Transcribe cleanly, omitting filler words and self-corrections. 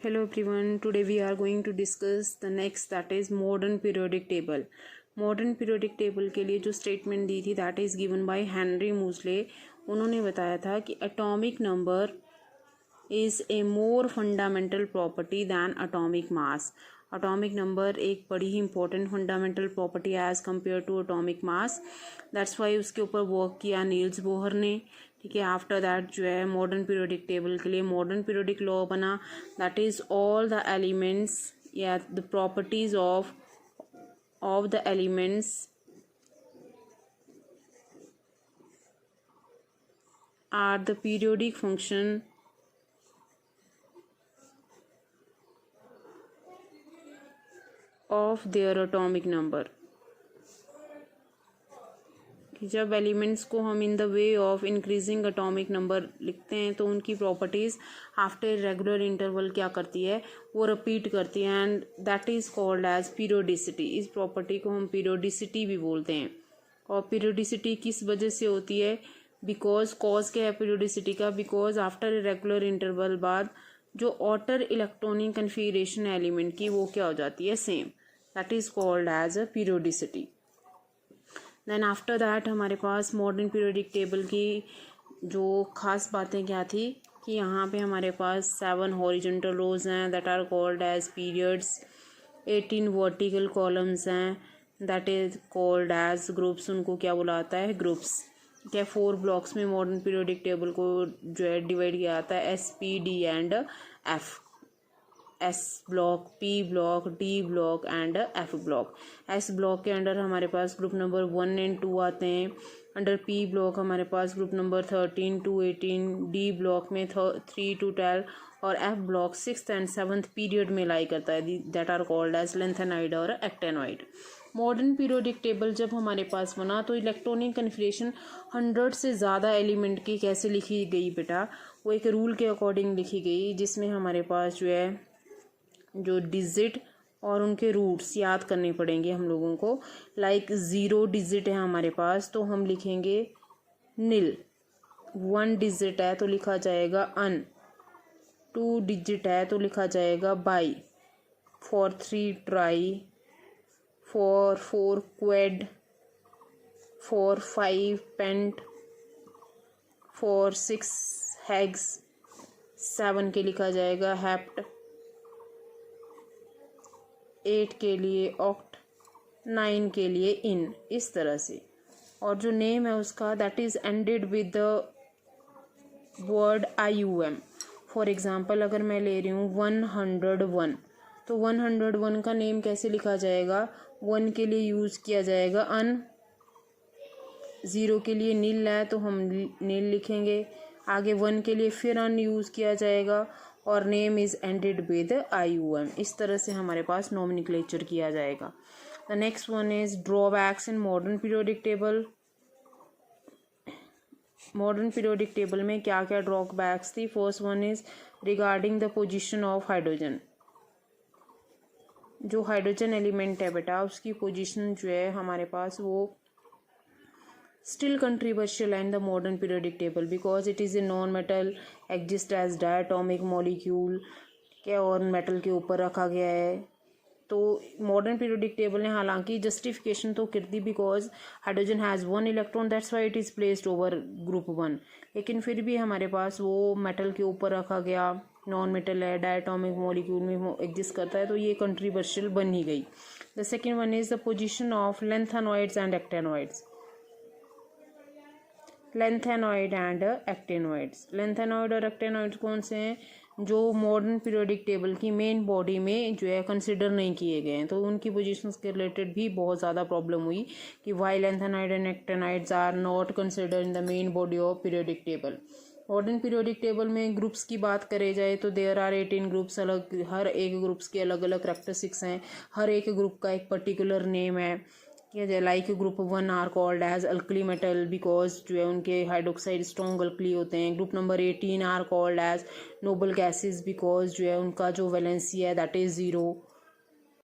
Hello everyone, today we are going to discuss the next, that is modern periodic table. Modern periodic table के लिए जो statement दी थी that is given by Henry Moseley. उन्होंने बताया था कि atomic number is a more fundamental property than atomic mass. Atomic number एक बड़ी ही important fundamental property as compared to atomic mass. That's why उसके ऊपर work किया नील्स बोहर ने. ठीक है, आफ्टर दैट जो है मॉडर्न पीरियोडिक टेबल के लिए मॉडर्न पीरियोडिक लॉ बना, that is all the elements या the properties of the elements are the periodic function of their atomic number. जब एलिमेंट्स को हम in the way of increasing atomic number लिखते हैं तो उनकी प्रॉपर्टीज़ आफ्टर रेगुलर इंटरवल क्या करती है, वो रिपीट करती है, and that is called as periodicity. इस प्रॉपर्टी को हम पीरियोडिसिटी भी बोलते हैं. और पीरियोडिसिटी किस वजह से होती है? बिकॉज कॉज क्या है पीरियोडिसिटी का? बिकॉज आफ्टर रेगुलर इंटरवल बाद जो ऑटर इलेक्ट्रॉनिक कन्फिगरेशन है एलिमेंट की वो क्या हो जाती है, same. That is called as a periodicity. Then after that हमारे पास मॉडर्न पीरियोडिक टेबल की जो ख़ास बातें क्या थी कि यहाँ पे हमारे पास 7 हॉरिजॉन्टल रोज हैं that are called as periods, 18 vertical columns हैं that is called as groups. उनको क्या बुलाता है, ग्रुप्स. क्या 4 ब्लॉक्स में मॉडर्न पीरियोडिक टेबल को जो है डिवाइड किया जाता है, S, P, D and F. S block, P block, D block and F block. S block के अंडर हमारे पास ग्रुप नंबर 1 एंड 2 आते हैं. अंडर पी ब्लॉक हमारे पास group number 13 to 18, D block में 3 to 12 और F block 6th and 7th period में लाई करता है, that are called as lanthanoid और एक्टेनॉइड. मॉडर्न पीरियोडिक टेबल जब हमारे पास बना तो इलेक्ट्रॉनिक कन्फिगरेशन 100 से ज़्यादा एलिमेंट की कैसे लिखी गई बेटा, वो एक रूल के अकॉर्डिंग लिखी गई जिसमें हमारे पास जो है जो डिजिट और उनके रूट्स याद करने पड़ेंगे हम लोगों को. लाइक 0 डिजिट है हमारे पास तो हम लिखेंगे नील. 1 डिजिट है तो लिखा जाएगा अन. 2 डिजिट है तो लिखा जाएगा bi. 3 tri. 4 quad. 5 pent. 6 hex. 7 के लिखा जाएगा हेप्ट. 8 के लिए ऑक्ट. 9 के लिए इन. इस तरह से. और जो नेम है उसका that is ended with the word IUM. For example अगर मैं ले रही हूँ 101 तो 101 का नेम कैसे लिखा जाएगा, 1 के लिए यूज़ किया जाएगा अन. 0 के लिए नील है तो हम नील लिखेंगे. आगे 1 के लिए फिर अन यूज़ किया जाएगा और name is ended with IUM. इस तरह से हमारे पास नॉमेनक्लेचर किया जाएगा. The next one is drawbacks in modern periodic table. Modern periodic table में क्या क्या ड्रॉबैक्स थी? First one is regarding the position of hydrogen. जो हाइड्रोजन एलिमेंट है बेटा उसकी पोजीशन जो है हमारे पास वो still controversial in the modern periodic table because it is a non-metal, exist as diatomic molecule क्या और मेटल के ऊपर रखा गया है. तो मॉडर्न पीरियोडिक टेबल ने हालांकि जस्टिफिकेशन तो कर दी because hydrogen has 1 electron that's why it is placed over group 1, लेकिन फिर भी हमारे पास वो मेटल के ऊपर रखा गया, नॉन मेटल है, डायटोमिक मॉलिक्यूल में एग्जिस्ट करता है, तो ये कंट्रीवर्शियल बन ही गई. The second one is the position of lanthanoids and actinoids. Lanthanoid and actinoids. Lanthanoid और एक्टेनॉइड्स कौन से हैं जो मॉडर्न पीरियोडिक टेबल की मेन बॉडी में जो है कंसिडर नहीं किए गए हैं, तो उनकी पोजीशंस के रिलेटेड भी बहुत ज़्यादा प्रॉब्लम हुई कि why lanthanoid and actinoids are not consider in the main body of periodic table. Modern periodic table में ग्रुप्स की बात करे जाए तो देयर आर 18 ग्रुप्स. अलग हर एक ग्रुप्स के अलग अलग करैक्टरिस्टिक्स हैं, हर एक ग्रुप का एक पर्टिकुलर नेम है. Like group 1 are called as alkali metal because जो है उनके हाइड्रोक्साइड स्ट्रॉन्ग अल्कली होते हैं. Group number 18 are called as noble gases because जो है उनका जो वैलेंसी है दैट इज़ 0.